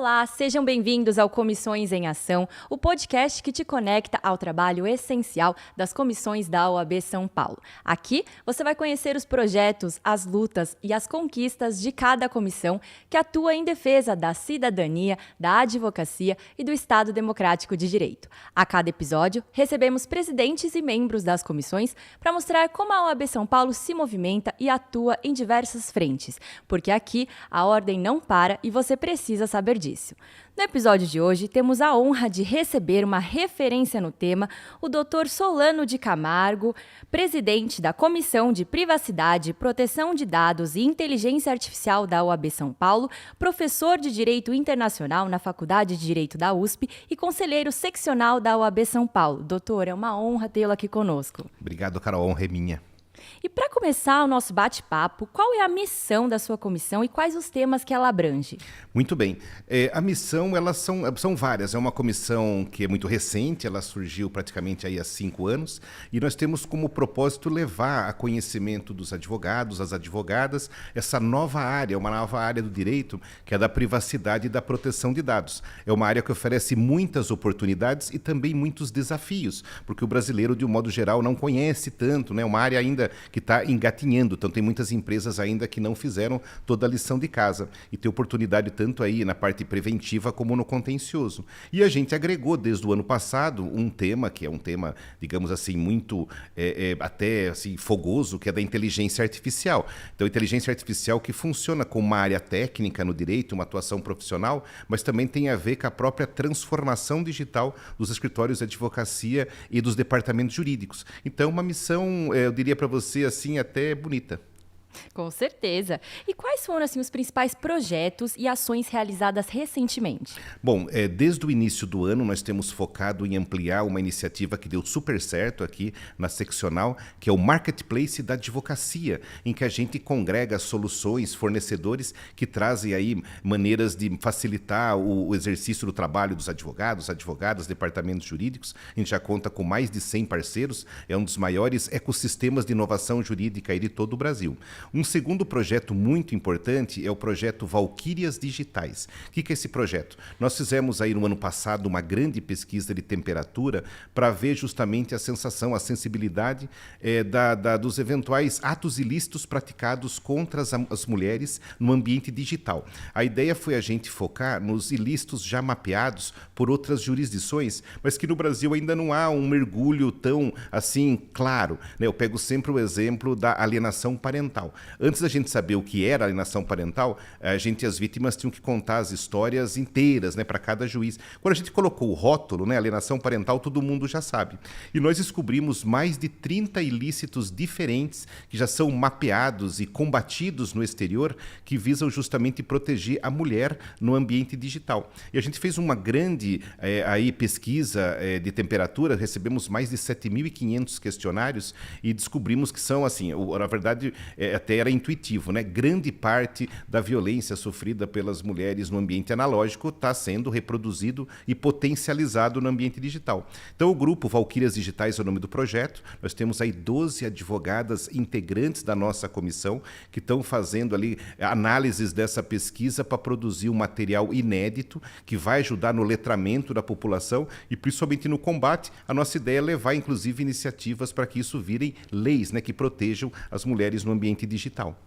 Olá, sejam bem-vindos ao Comissões em Ação, o podcast que te conecta ao trabalho essencial das comissões da OAB São Paulo. Aqui você vai conhecer os projetos, as lutas e as conquistas de cada comissão que atua em defesa da cidadania, da advocacia e do Estado Democrático de Direito. A cada episódio, recebemos presidentes e membros das comissões para mostrar como a OAB São Paulo se movimenta e atua em diversas frentes, porque aqui a ordem não para e você precisa saber disso. No episódio de hoje, temos a honra de receber uma referência no tema, o Dr. Solano de Camargo, presidente da Comissão de Privacidade, Proteção de Dados e Inteligência Artificial da OAB São Paulo, professor de Direito Internacional na Faculdade de Direito da USP e conselheiro seccional da OAB São Paulo. Doutor, é uma honra tê-lo aqui conosco. Obrigado, Carol. A honra é minha. E para começar o nosso bate-papo, qual é a missão da sua comissão e quais os temas que ela abrange? Muito bem. A missão, elas são várias. É uma comissão que é muito recente, ela surgiu praticamente aí há 5 anos, e nós temos como propósito levar a conhecimento dos advogados, as advogadas, essa nova área, uma nova área do direito, que é da privacidade e da proteção de dados. É uma área que oferece muitas oportunidades e também muitos desafios, porque o brasileiro, de um modo geral, não conhece tanto, né? Uma área ainda que está engatinhando, então tem muitas empresas ainda que não fizeram toda a lição de casa e tem oportunidade tanto aí na parte preventiva como no contencioso. E a gente agregou desde o ano passado um tema que é um tema, digamos assim, muito até assim fogoso, que é da inteligência artificial. Então, inteligência artificial que funciona como uma área técnica no direito, uma atuação profissional, mas também tem a ver com a própria transformação digital dos escritórios de advocacia e dos departamentos jurídicos. Então, uma missão, eu diria para você assim, até bonita. Com certeza. E quais foram assim, os principais projetos e ações realizadas recentemente? Bom, desde o início do ano nós temos focado em ampliar uma iniciativa que deu super certo aqui na seccional, que é o Marketplace da Advocacia, em que a gente congrega soluções, fornecedores que trazem aí maneiras de facilitar o exercício do trabalho dos advogados, advogadas, departamentos jurídicos. A gente já conta com mais de 100 parceiros, é um dos maiores ecossistemas de inovação jurídica aí de todo o Brasil. Um segundo projeto muito importante é o projeto Valquírias Digitais. O que é esse projeto? Nós fizemos aí no ano passado uma grande pesquisa de temperatura para ver justamente a sensação, a sensibilidade dos eventuais atos ilícitos praticados contra as mulheres no ambiente digital. A ideia foi a gente focar nos ilícitos já mapeados por outras jurisdições, mas que no Brasil ainda não há um mergulho tão assim claro, né? Eu pego sempre o exemplo da alienação parental. Antes da gente saber o que era alienação parental, as vítimas tinham que contar as histórias inteiras, né, para cada juiz. Quando a gente colocou o rótulo, né, alienação parental, todo mundo já sabe. E nós descobrimos mais de 30 ilícitos diferentes que já são mapeados e combatidos no exterior, que visam justamente proteger a mulher no ambiente digital. E a gente fez uma grande pesquisa de temperatura, recebemos mais de 7.500 questionários e descobrimos que são, assim, na verdade, até era intuitivo, né? Grande parte da violência sofrida pelas mulheres no ambiente analógico está sendo reproduzido e potencializado no ambiente digital. Então, o grupo Valquírias Digitais é o nome do projeto. Nós temos aí 12 advogadas integrantes da nossa comissão que estão fazendo ali análises dessa pesquisa para produzir um material inédito que vai ajudar no letramento da população e principalmente no combate. A nossa ideia é levar, inclusive, iniciativas para que isso virem leis, né, que protejam as mulheres no ambiente digital.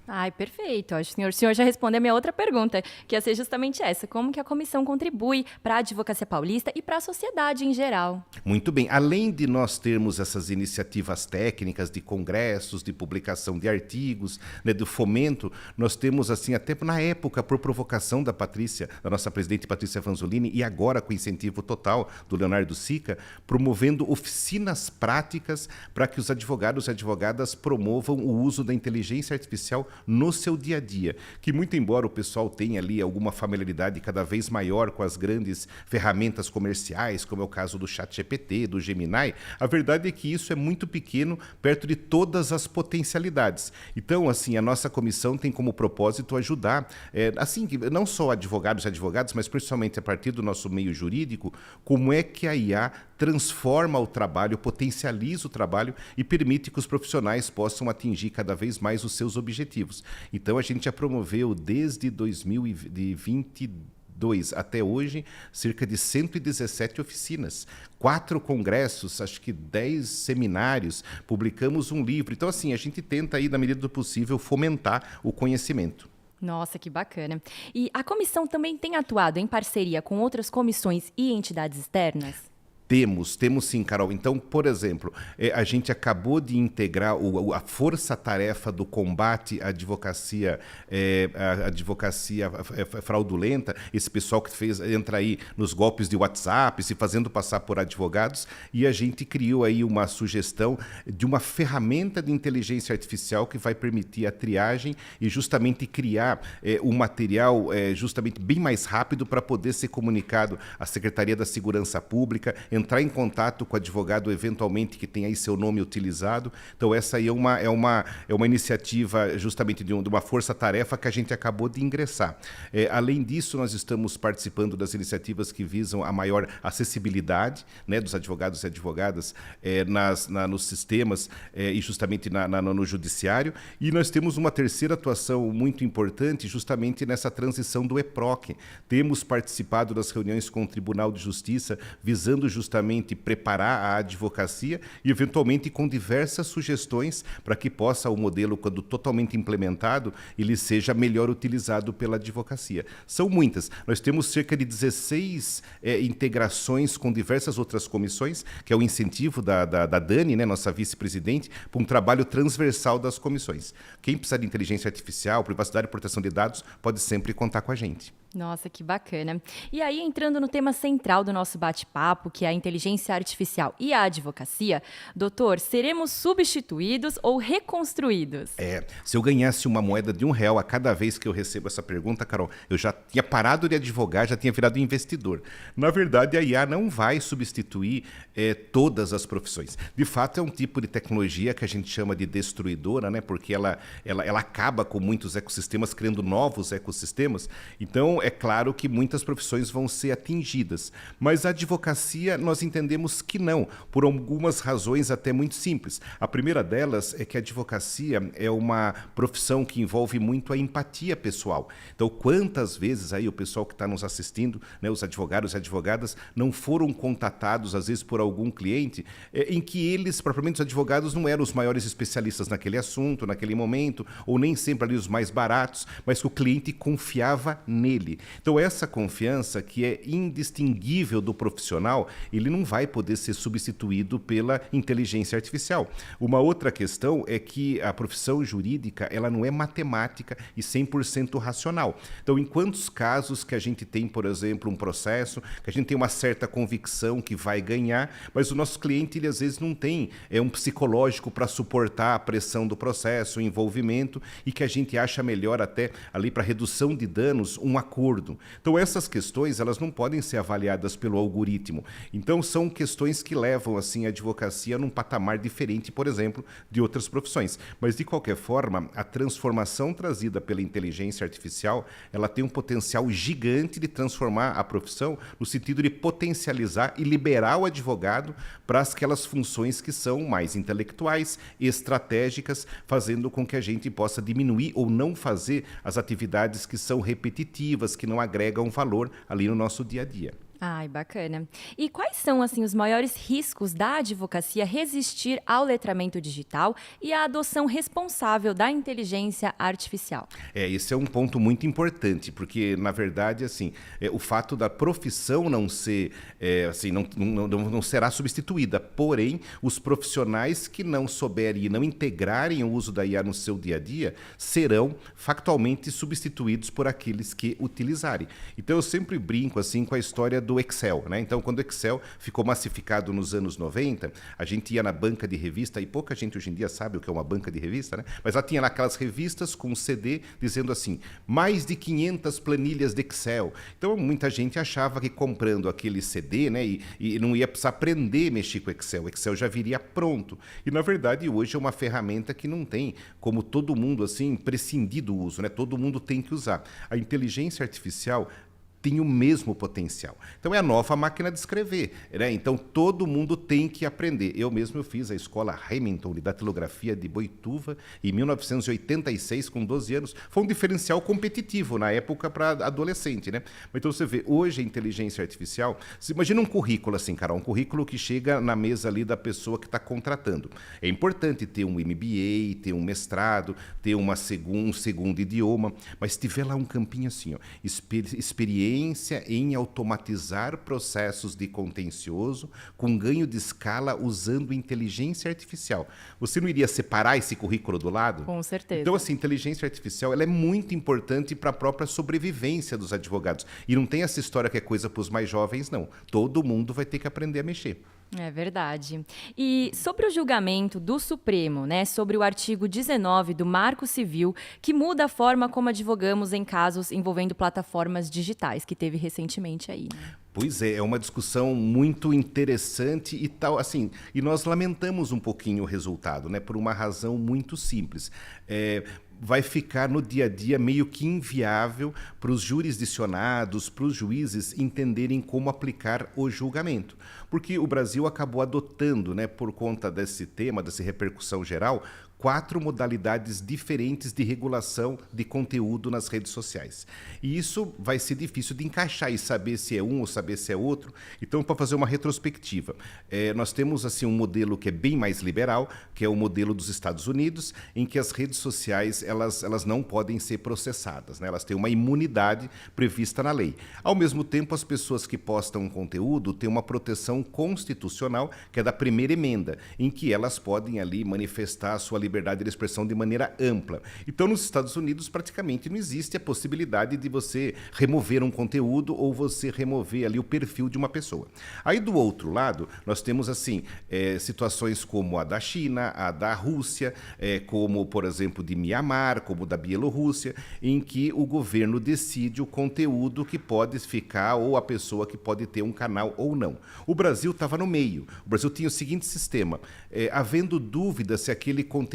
Ai, perfeito. Acho que o senhor já respondeu a minha outra pergunta, que ia ser justamente essa. Como que a comissão contribui para a advocacia paulista e para a sociedade em geral? Muito bem. Além de nós termos essas iniciativas técnicas de congressos, de publicação de artigos, né, do fomento, nós temos, assim, até na época, por provocação da Patrícia, da nossa presidente Patrícia Vanzolini, e agora com incentivo total do Leonardo Sica, promovendo oficinas práticas para que os advogados e advogadas promovam o uso da inteligência artificial no seu dia a dia, que muito embora o pessoal tenha ali alguma familiaridade cada vez maior com as grandes ferramentas comerciais, como é o caso do ChatGPT, do Gemini, a verdade é que isso é muito pequeno perto de todas as potencialidades. Então, assim, a nossa comissão tem como propósito ajudar, assim, não só advogados e advogadas, mas principalmente a partir do nosso meio jurídico, como é que a IA transforma o trabalho, potencializa o trabalho e permite que os profissionais possam atingir cada vez mais os seus objetivos. Então, a gente já promoveu desde 2022, até hoje, cerca de 117 oficinas, 4 congressos, acho que 10 seminários, publicamos um livro. Então, assim, a gente tenta aí, na medida do possível, fomentar o conhecimento. Nossa, que bacana. E a comissão também tem atuado em parceria com outras comissões e entidades externas? Temos sim, Carol. Então, por exemplo, a gente acabou de integrar a força-tarefa do combate à advocacia, fraudulenta, esse pessoal que entra aí nos golpes de WhatsApp, se fazendo passar por advogados, e a gente criou aí uma sugestão de uma ferramenta de inteligência artificial que vai permitir a triagem e justamente criar um material justamente bem mais rápido para poder ser comunicado à Secretaria da Segurança Pública, entrar em contato com o advogado eventualmente que tem aí seu nome utilizado. Então essa aí é uma iniciativa justamente de uma força-tarefa que a gente acabou de ingressar. Além disso, nós estamos participando das iniciativas que visam a maior acessibilidade, né, dos advogados e advogadas nos sistemas e justamente no judiciário. E nós temos uma terceira atuação muito importante justamente nessa transição do EPROC. Temos participado das reuniões com o Tribunal de Justiça visando justamente preparar a advocacia e, eventualmente, com diversas sugestões para que possa o modelo, quando totalmente implementado, ele seja melhor utilizado pela advocacia. São muitas. Nós temos cerca de 16 integrações com diversas outras comissões, que é o incentivo da Dani, né, nossa vice-presidente, para um trabalho transversal das comissões. Quem precisar de inteligência artificial, privacidade e proteção de dados, pode sempre contar com a gente. Nossa, que bacana. E aí, entrando no tema central do nosso bate-papo, que é a inteligência artificial e a advocacia, doutor, seremos substituídos ou reconstruídos? Se eu ganhasse uma moeda de R$1 a cada vez que eu recebo essa pergunta, Carol, eu já tinha parado de advogar, já tinha virado investidor. Na verdade, a IA não vai substituir todas as profissões. De fato, é um tipo de tecnologia que a gente chama de destruidora, né? Porque ela acaba com muitos ecossistemas, criando novos ecossistemas. Então, é claro que muitas profissões vão ser atingidas, mas a advocacia nós entendemos que não, por algumas razões até muito simples. A primeira delas é que a advocacia é uma profissão que envolve muito a empatia pessoal. Então, quantas vezes aí o pessoal que está nos assistindo, né, os advogados e advogadas, não foram contatados, às vezes, por algum cliente, em que eles, propriamente os advogados, não eram os maiores especialistas naquele assunto, naquele momento, ou nem sempre ali os mais baratos, mas que o cliente confiava nele. Então, essa confiança que é indistinguível do profissional, ele não vai poder ser substituído pela inteligência artificial. Uma outra questão é que a profissão jurídica, ela não é matemática e 100% racional. Então, em quantos casos que a gente tem, por exemplo, um processo, que a gente tem uma certa convicção que vai ganhar, mas o nosso cliente, ele às vezes não tem um psicológico para suportar a pressão do processo, o envolvimento, e que a gente acha melhor até ali para redução de danos, um acordo. Então, essas questões, elas não podem ser avaliadas pelo algoritmo. Então, são questões que levam assim, a advocacia num patamar diferente, por exemplo, de outras profissões. Mas, de qualquer forma, a transformação trazida pela inteligência artificial, ela tem um potencial gigante de transformar a profissão no sentido de potencializar e liberar o advogado para aquelas funções que são mais intelectuais, estratégicas, fazendo com que a gente possa diminuir ou não fazer as atividades que são repetitivas, que não agregam valor ali no nosso dia a dia. Ai, bacana. E quais são, assim, os maiores riscos da advocacia resistir ao letramento digital e à adoção responsável da inteligência artificial? Esse é um ponto muito importante, porque, na verdade, assim, o fato da profissão não ser, não será substituída, porém, os profissionais que não souberem e não integrarem o uso da IA no seu dia a dia serão factualmente substituídos por aqueles que utilizarem. Então, eu sempre brinco, assim, com a história do Excel, né? Então, quando o Excel ficou massificado nos anos 90, a gente ia na banca de revista, e pouca gente hoje em dia sabe o que é uma banca de revista, né? Mas lá tinha lá aquelas revistas com um CD dizendo assim, mais de 500 planilhas de Excel. Então, muita gente achava que comprando aquele CD, né, e não ia precisar aprender a mexer com o Excel já viria pronto. E, na verdade, hoje é uma ferramenta que não tem como todo mundo, assim, prescindir do uso, né? Todo mundo tem que usar. A inteligência artificial tem o mesmo potencial. Então é a nova máquina de escrever, né? Então todo mundo tem que aprender. Eu fiz a escola Remington de datilografia de Boituva em 1986, com 12 anos. Foi um diferencial competitivo na época para adolescente, né? Então você vê, hoje a inteligência artificial, você imagina um currículo assim, Carol, um currículo que chega na mesa ali da pessoa que está contratando. É importante ter um MBA, ter um mestrado, ter um segundo idioma, mas se tiver lá um campinho assim, ó, experiência em automatizar processos de contencioso com ganho de escala usando inteligência artificial. Você não iria separar esse currículo do lado? Com certeza. Então, assim, inteligência artificial ela é muito importante para a própria sobrevivência dos advogados. E não tem essa história que é coisa para os mais jovens, não. Todo mundo vai ter que aprender a mexer. É verdade. E sobre o julgamento do Supremo, né, sobre o artigo 19 do Marco Civil, que muda a forma como advogamos em casos envolvendo plataformas digitais, que teve recentemente aí, né? Pois é uma discussão muito interessante e tal, assim, e nós lamentamos um pouquinho o resultado, né, por uma razão muito simples. Vai ficar no dia a dia meio que inviável para os jurisdicionados, para os juízes entenderem como aplicar o julgamento. Porque o Brasil acabou adotando, né, por conta desse tema, dessa repercussão geral, 4 modalidades diferentes de regulação de conteúdo nas redes sociais. E isso vai ser difícil de encaixar e saber se é um ou saber se é outro. Então, para fazer uma retrospectiva, nós temos assim um modelo que é bem mais liberal, que é o modelo dos Estados Unidos, em que as redes sociais elas não podem ser processadas, né? Elas têm uma imunidade prevista na lei. Ao mesmo tempo, as pessoas que postam conteúdo têm uma proteção constitucional, que é da primeira emenda, em que elas podem ali manifestar a sua liberdade de expressão de maneira ampla. Então, nos Estados Unidos, praticamente não existe a possibilidade de você remover um conteúdo ou você remover ali o perfil de uma pessoa. Aí, do outro lado, nós temos assim situações como a da China, a da Rússia, como, por exemplo, de Mianmar, como da Bielorrússia, em que o governo decide o conteúdo que pode ficar ou a pessoa que pode ter um canal ou não. O Brasil estava no meio. O Brasil tinha o seguinte sistema: havendo dúvida se aquele conteúdo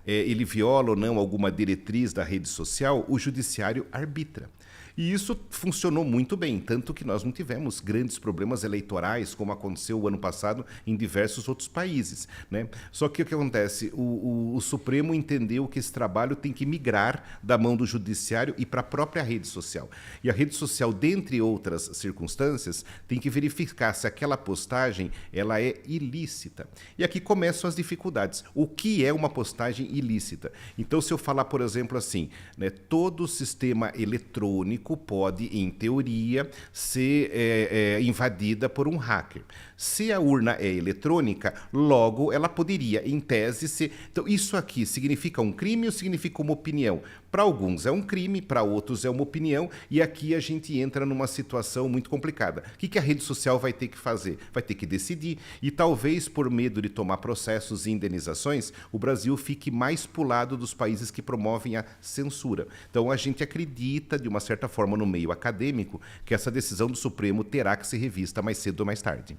ele viola ou não alguma diretriz da rede social, o judiciário arbitra. E isso funcionou muito bem, tanto que nós não tivemos grandes problemas eleitorais, como aconteceu o ano passado em diversos outros países, né? Só que o que acontece? O Supremo entendeu que esse trabalho tem que migrar da mão do judiciário e para a própria rede social. E a rede social, dentre outras circunstâncias, tem que verificar se aquela postagem ela é ilícita. E aqui começam as dificuldades. O que é uma postagem ilícita? Então, se eu falar, por exemplo, assim, né, todo sistema eletrônico pode, em teoria, ser invadida por um hacker. Se a urna é eletrônica, logo ela poderia, em tese, ser... Então, isso aqui significa um crime ou significa uma opinião? Para alguns é um crime, para outros é uma opinião, e aqui a gente entra numa situação muito complicada. O que a rede social vai ter que fazer? Vai ter que decidir, e talvez por medo de tomar processos e indenizações, o Brasil fique mais pro lado dos países que promovem a censura. Então a gente acredita, de uma certa forma, no meio acadêmico, que essa decisão do Supremo terá que ser revista mais cedo ou mais tarde.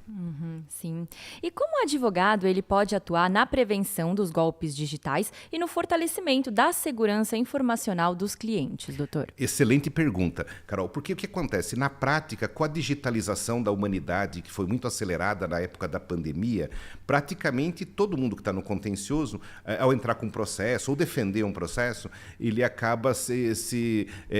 Sim. E como o advogado ele pode atuar na prevenção dos golpes digitais e no fortalecimento da segurança informacional dos clientes, doutor? Excelente pergunta, Carol, porque o que acontece? Na prática, com a digitalização da humanidade, que foi muito acelerada na época da pandemia, praticamente todo mundo que está no contencioso, ao entrar com um processo ou defender um processo, ele acaba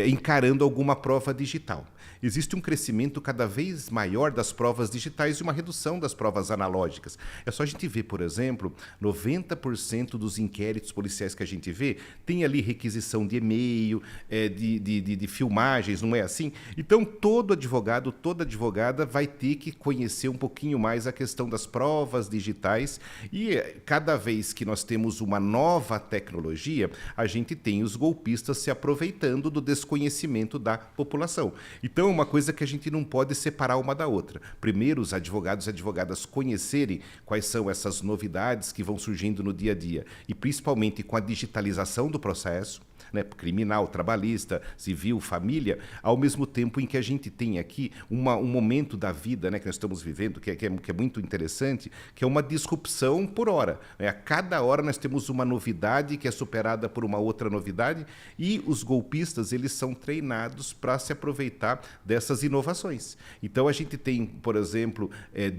encarando alguma prova digital. Existe um crescimento cada vez maior das provas digitais e uma redução das provas analógicas. É só a gente ver, por exemplo, 90% dos inquéritos policiais que a gente vê tem ali requisição de e-mail, de filmagens, não é assim? Então, todo advogado, toda advogada vai ter que conhecer um pouquinho mais a questão das provas digitais e cada vez que nós temos uma nova tecnologia, a gente tem os golpistas se aproveitando do desconhecimento da população. Então, uma coisa que a gente não pode separar uma da outra. Primeiro, os advogados e advogadas conhecerem quais são essas novidades que vão surgindo no dia a dia, e principalmente com a digitalização do processo. né, criminal, trabalhista, civil, família, ao mesmo tempo em que a gente tem aqui um momento da vida, né, que nós estamos vivendo, que é muito interessante, que é uma disrupção por hora. Né? A cada hora nós temos uma novidade que é superada por uma outra novidade e os golpistas, eles são treinados para se aproveitar dessas inovações. Então, a gente tem, por exemplo,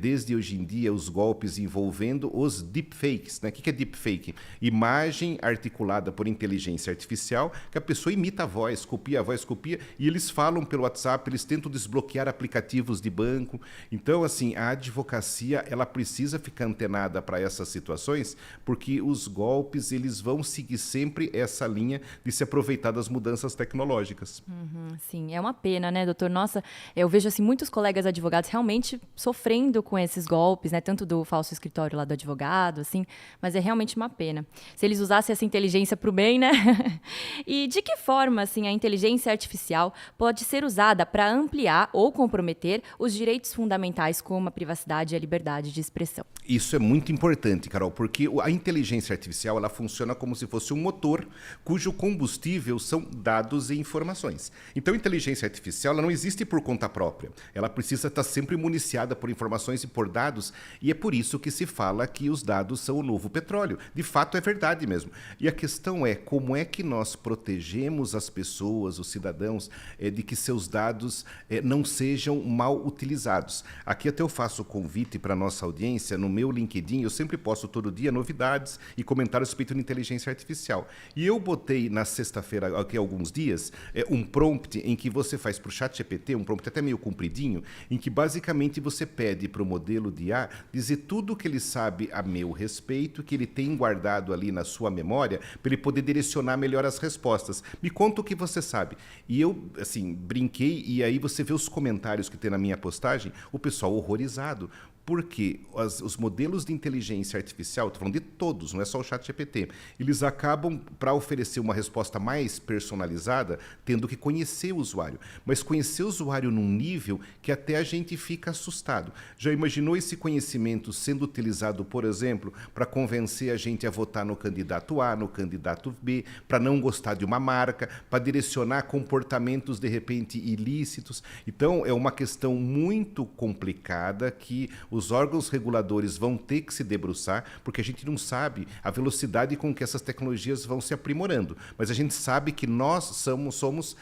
desde hoje em dia, os golpes envolvendo os deepfakes. Né? O que é deepfake? Imagem articulada por inteligência artificial, que a pessoa imita a voz, copia, e eles falam pelo WhatsApp, eles tentam desbloquear aplicativos de banco. Então, assim, a advocacia, ela precisa ficar antenada para essas situações, porque os golpes, eles vão seguir sempre essa linha de se aproveitar das mudanças tecnológicas. Sim, é uma pena, né, doutor? Nossa, eu vejo assim, muitos colegas advogados realmente sofrendo com esses golpes, né? Tanto do falso escritório lá do advogado, assim, mas é realmente uma pena. Se eles usassem essa inteligência para o bem, né? E de que forma, assim, a inteligência artificial pode ser usada para ampliar ou comprometer os direitos fundamentais como a privacidade e a liberdade de expressão? Isso é muito importante, Carol, porque a inteligência artificial, ela funciona como se fosse um motor cujo combustível são dados e informações. Então, a inteligência artificial, ela não existe por conta própria. Ela precisa estar sempre municiada por informações e por dados, e é por isso que se fala que os dados são o novo petróleo. De fato, é verdade mesmo. E a questão é como é que nós protegemos as pessoas, os cidadãos, de que seus dados não sejam mal utilizados. Aqui até eu faço o convite para a nossa audiência, no meu LinkedIn, eu sempre posto todo dia novidades e comentários a respeito de inteligência artificial. E eu botei na sexta-feira, aqui há alguns dias, um prompt em que você faz para o ChatGPT, um prompt até meio compridinho, em que basicamente você pede para o modelo de IA dizer tudo o que ele sabe a meu respeito, que ele tem guardado ali na sua memória, para ele poder direcionar melhor as respostas. Me conta o que você sabe. E eu, assim, brinquei, e aí você vê os comentários que tem na minha postagem, o pessoal horrorizado. Porque os modelos de inteligência artificial, estou falando de todos, não é só o ChatGPT, eles acabam, para oferecer uma resposta mais personalizada, tendo que conhecer o usuário. Mas conhecer o usuário num nível que até a gente fica assustado. Já imaginou esse conhecimento sendo utilizado, por exemplo, para convencer a gente a votar no candidato A, no candidato B, para não gostar de uma marca, para direcionar comportamentos, de repente, ilícitos? Então, é uma questão muito complicada que os órgãos reguladores vão ter que se debruçar, porque a gente não sabe a velocidade com que essas tecnologias vão se aprimorando. Mas a gente sabe que nós somos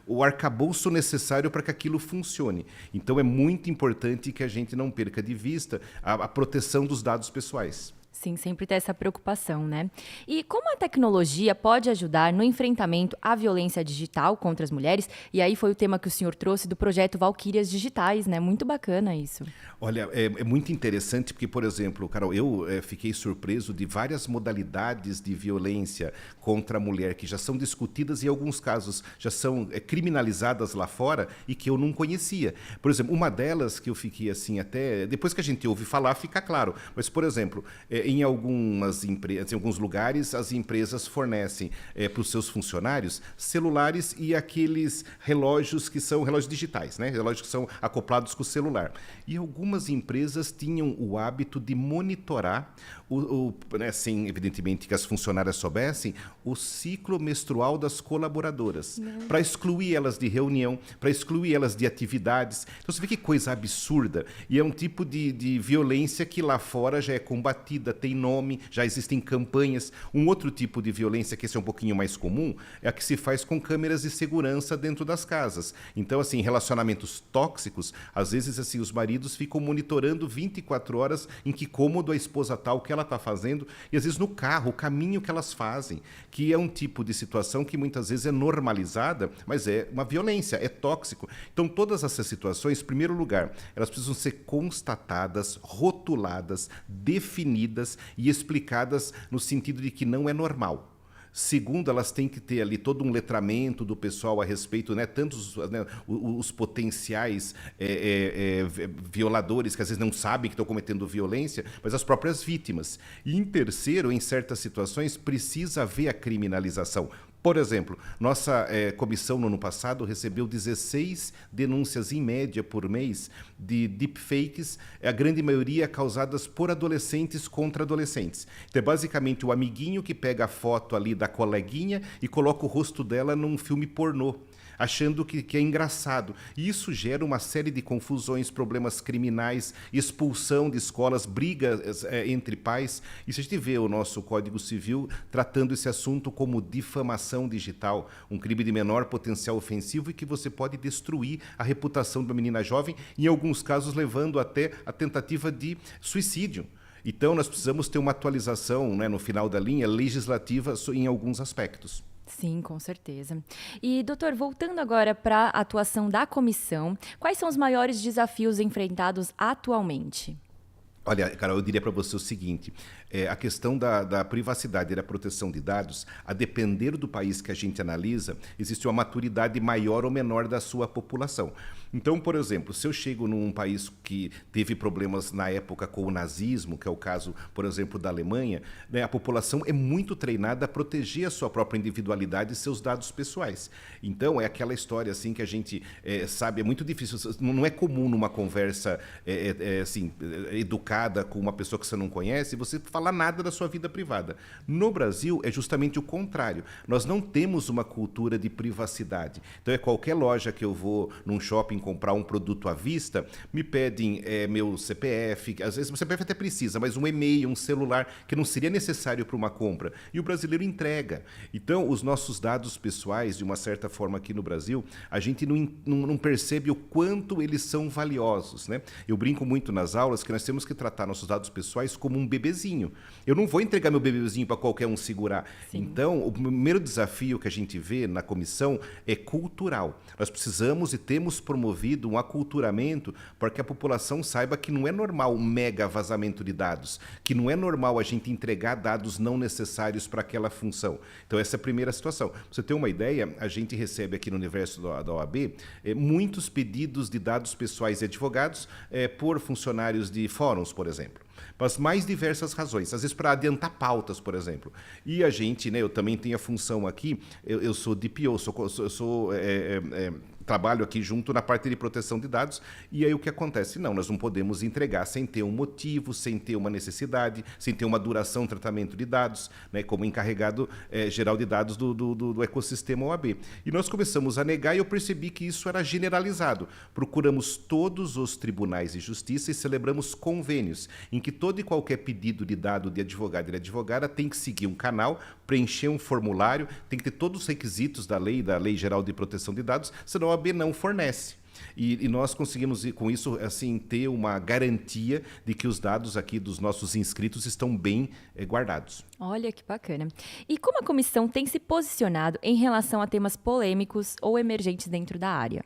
o arcabouço necessário para que aquilo funcione. Então, é muito importante que a gente não perca de vista a proteção dos dados pessoais. Sim, sempre ter essa preocupação, né? E como a tecnologia pode ajudar no enfrentamento à violência digital contra as mulheres? E aí foi o tema que o senhor trouxe do projeto Valquírias Digitais, né? Muito bacana isso. Olha, é muito interessante porque, por exemplo, Carol, eu fiquei surpreso de várias modalidades de violência contra a mulher que já são discutidas e, em alguns casos, já são criminalizadas lá fora e que eu não conhecia. Por exemplo, uma delas que eu fiquei assim até... Depois que a gente ouve falar, fica claro. Mas, por exemplo, em algumas empresas, em alguns lugares, as empresas fornecem para os seus funcionários celulares e aqueles relógios que são relógios digitais, né? Relógios que são acoplados com o celular. E algumas empresas tinham o hábito de monitorar, né, sem, evidentemente, que as funcionárias soubessem, o ciclo menstrual das colaboradoras, para excluir elas de reunião, para excluir elas de atividades. Então, você vê que coisa absurda. E é um tipo de violência que lá fora já é combatida, tem nome, já existem campanhas. Um outro tipo de violência, que esse é um pouquinho mais comum, é a que se faz com câmeras de segurança dentro das casas. Então, assim, relacionamentos tóxicos, às vezes, assim, os maridos ficam monitorando 24 horas em que cômodo a esposa está, o que ela está fazendo, e às vezes no carro, o caminho que elas fazem, que é um tipo de situação que muitas vezes é normalizada, mas é uma violência, é tóxico. Então, todas essas situações, em primeiro lugar, elas precisam ser constatadas, rotuladas, definidas e explicadas no sentido de que não é normal. Segundo, elas têm que ter ali todo um letramento do pessoal a respeito, né, tanto os potenciais violadores, que às vezes não sabem que estão cometendo violência, mas as próprias vítimas. E em terceiro, em certas situações, precisa haver a criminalização. Por exemplo, nossa comissão no ano passado recebeu 16 denúncias em média por mês de deepfakes, a grande maioria causadas por adolescentes contra adolescentes. Então é basicamente o amiguinho que pega a foto ali da coleguinha e coloca o rosto dela num filme pornô, achando que é engraçado. E isso gera uma série de confusões, problemas criminais, expulsão de escolas, brigas entre pais. E se a gente vê o nosso Código Civil tratando esse assunto como difamação digital, um crime de menor potencial ofensivo e que você pode destruir a reputação de uma menina jovem, em alguns casos levando até a tentativa de suicídio. Então, nós precisamos ter uma atualização, né, no final da linha, legislativa em alguns aspectos. Sim, com certeza. E, doutor, voltando agora para a atuação da comissão, quais são os maiores desafios enfrentados atualmente? Olha, Carol, eu diria para você o seguinte, a questão da privacidade e da proteção de dados, a depender do país que a gente analisa, existe uma maturidade maior ou menor da sua população. Então, por exemplo, se eu chego num país que teve problemas na época com o nazismo, que é o caso, por exemplo, da Alemanha, né, a população é muito treinada a proteger a sua própria individualidade e seus dados pessoais. Então, é aquela história assim que a gente sabe, é muito difícil, não é comum numa conversa assim, educada com uma pessoa que você não conhece, você falar nada da sua vida privada. No Brasil, é justamente o contrário. Nós não temos uma cultura de privacidade. Então, qualquer loja que eu vou num shopping comprar um produto à vista, me pedem meu CPF, às vezes o CPF até precisa, mas um e-mail, um celular, que não seria necessário para uma compra. E o brasileiro entrega. Então, os nossos dados pessoais, de uma certa forma aqui no Brasil, a gente não percebe o quanto eles são valiosos, né? Eu brinco muito nas aulas que nós temos que tratar nossos dados pessoais como um bebezinho. Eu não vou entregar meu bebezinho para qualquer um segurar. Sim. Então, o primeiro desafio que a gente vê na comissão é cultural. Nós precisamos e temos promovido um aculturamento para que a população saiba que não é normal um mega vazamento de dados, que não é normal a gente entregar dados não necessários para aquela função. Então, essa é a primeira situação. Pra você ter uma ideia, a gente recebe aqui no universo da OAB muitos pedidos de dados pessoais e advogados por funcionários de fóruns, por exemplo. Para as mais diversas razões, às vezes para adiantar pautas, por exemplo. E a gente, né, eu também tenho a função aqui, eu sou DPO, trabalho aqui junto na parte de proteção de dados, e aí o que acontece? Não, nós não podemos entregar sem ter um motivo, sem ter uma necessidade, sem ter uma duração de tratamento de dados, né, como encarregado geral de dados do ecossistema OAB. E nós começamos a negar e eu percebi que isso era generalizado. Procuramos todos os tribunais de justiça e celebramos convênios, em que todo e qualquer pedido de dado de advogado e de advogada tem que seguir um canal, preencher um formulário, tem que ter todos os requisitos da Lei Geral de Proteção de Dados, senão a OAB não fornece. E nós conseguimos, com isso, assim, ter uma garantia de que os dados aqui dos nossos inscritos estão bem guardados. Olha que bacana. E como a comissão tem se posicionado em relação a temas polêmicos ou emergentes dentro da área?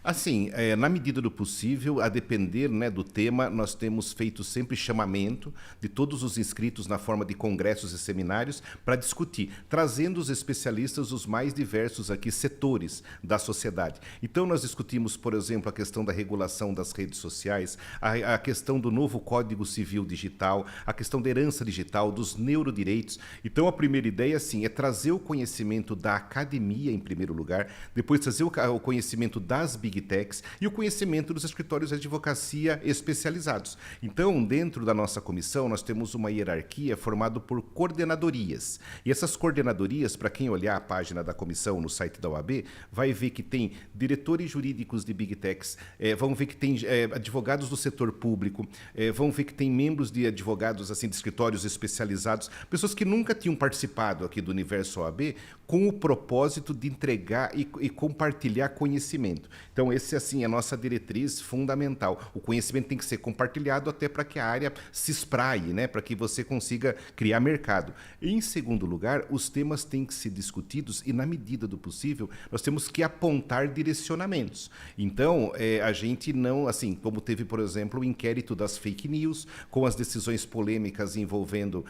Assim, na medida do possível, a depender, né, do tema, nós temos feito sempre chamamento de todos os inscritos na forma de congressos e seminários para discutir, trazendo os especialistas dos mais diversos aqui setores da sociedade. Então, nós discutimos, por exemplo, a questão da regulação das redes sociais, a questão do novo Código Civil Digital, a questão da herança digital, dos neurodireitos. Então, a primeira ideia, assim, é trazer o conhecimento da academia, em primeiro lugar, depois trazer o conhecimento das Big Techs e o conhecimento dos escritórios de advocacia especializados. Então, dentro da nossa comissão, nós temos uma hierarquia formada por coordenadorias. E essas coordenadorias, para quem olhar a página da comissão no site da OAB, vai ver que tem diretores jurídicos de Big Techs, vão ver que tem advogados do setor público, vão ver que tem membros de advogados assim, de escritórios especializados, pessoas que nunca tinham participado aqui do universo OAB, com o propósito de entregar e compartilhar conhecimento. Então, essa assim, é a nossa diretriz fundamental. O conhecimento tem que ser compartilhado até para que a área se espraie, né? Para que você consiga criar mercado. Em segundo lugar, os temas têm que ser discutidos e, na medida do possível, nós temos que apontar direcionamentos. Então, a gente não, assim, como teve, por exemplo, o inquérito das fake news, com as decisões polêmicas envolvendo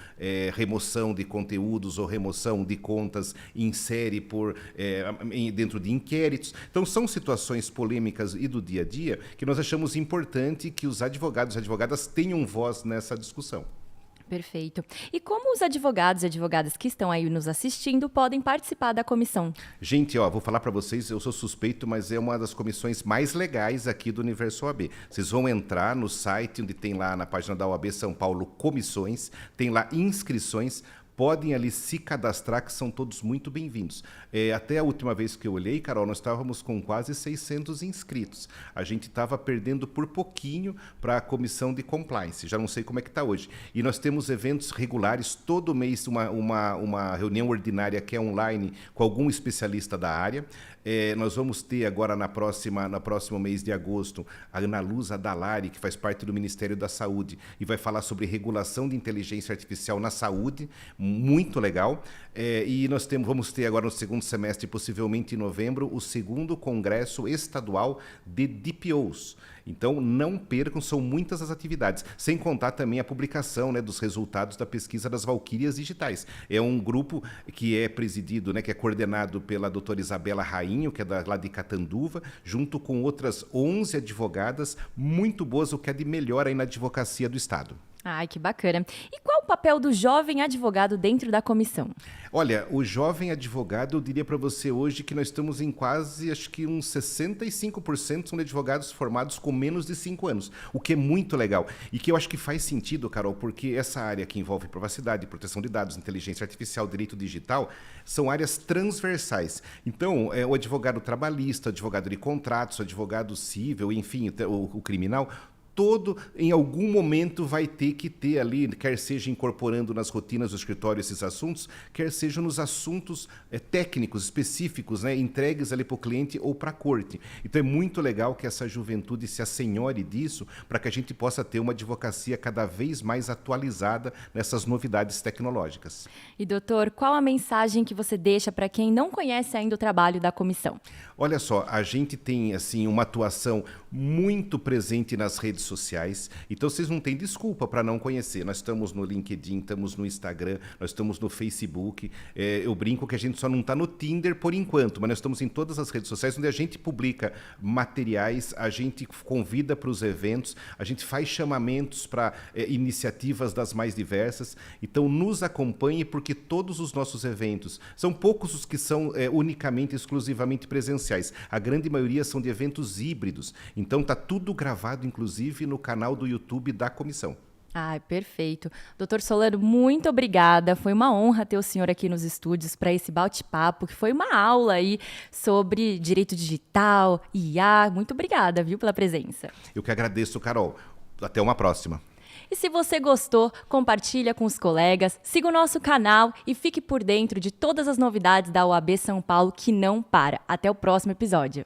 remoção de conteúdos ou remoção de contas em série dentro de inquéritos. Então, são situações polêmicas e do dia a dia que nós achamos importante que os advogados e advogadas tenham voz nessa discussão. Perfeito. E como os advogados e advogadas que estão aí nos assistindo podem participar da comissão? Gente, ó, vou falar para vocês, eu sou suspeito, mas é uma das comissões mais legais aqui do Universo OAB. Vocês vão entrar no site onde tem lá na página da OAB São Paulo comissões, tem lá inscrições. Podem ali se cadastrar, que são todos muito bem-vindos. Até a última vez que eu olhei, Carol, nós estávamos com quase 600 inscritos. A gente estava perdendo por pouquinho para a comissão de compliance. Já não sei como é que está hoje. E nós temos eventos regulares, todo mês uma reunião ordinária que é online com algum especialista da área. Nós vamos ter agora no próximo mês de agosto a Ana Luz Adalari, que faz parte do Ministério da Saúde, e vai falar sobre regulação de inteligência artificial na saúde, muito legal. E nós vamos ter agora no segundo semestre, possivelmente em novembro, o segundo Congresso Estadual de DPOs. Então, não percam, são muitas as atividades, sem contar também a publicação, né, dos resultados da pesquisa das Valquírias Digitais. É um grupo que é presidido, né, que é coordenado pela doutora Isabela Rainho, que é lá de Catanduva, junto com outras 11 advogadas muito boas, o que é de melhor aí na advocacia do Estado. Ai, que bacana. E qual o papel do jovem advogado dentro da comissão? Olha, o jovem advogado, eu diria para você hoje que nós estamos em quase, acho que uns 65% são de advogados formados com menos de 5 anos, o que é muito legal. E que eu acho que faz sentido, Carol, porque essa área que envolve privacidade, proteção de dados, inteligência artificial, direito digital, são áreas transversais. Então, o advogado trabalhista, o advogado de contratos, o advogado civil, enfim, o criminal, todo, em algum momento, vai ter que ter ali, quer seja incorporando nas rotinas do escritório esses assuntos, quer seja nos assuntos técnicos, específicos, né, entregues ali para o cliente ou para a corte. Então é muito legal que essa juventude se assenhore disso, para que a gente possa ter uma advocacia cada vez mais atualizada nessas novidades tecnológicas. E, doutor, qual a mensagem que você deixa para quem não conhece ainda o trabalho da comissão? Olha só, a gente tem assim uma atuação muito presente nas redes sociais, então vocês não têm desculpa para não conhecer. Nós estamos no LinkedIn, estamos no Instagram, nós estamos no Facebook. Eu brinco que a gente só não está no Tinder por enquanto, mas nós estamos em todas as redes sociais onde a gente publica materiais, a gente convida para os eventos, a gente faz chamamentos para iniciativas das mais diversas. Então nos acompanhe, porque todos os nossos eventos, são poucos os que são unicamente, exclusivamente presenciais. A grande maioria são de eventos híbridos. Então está tudo gravado, inclusive, no canal do YouTube da comissão. Ai, perfeito. Doutor Solano, muito obrigada. Foi uma honra ter o senhor aqui nos estúdios para esse bate-papo, que foi uma aula aí sobre direito digital, IA. Muito obrigada, viu, pela presença. Eu que agradeço, Carol. Até uma próxima. E se você gostou, compartilha com os colegas, siga o nosso canal e fique por dentro de todas as novidades da OAB São Paulo, que não para. Até o próximo episódio.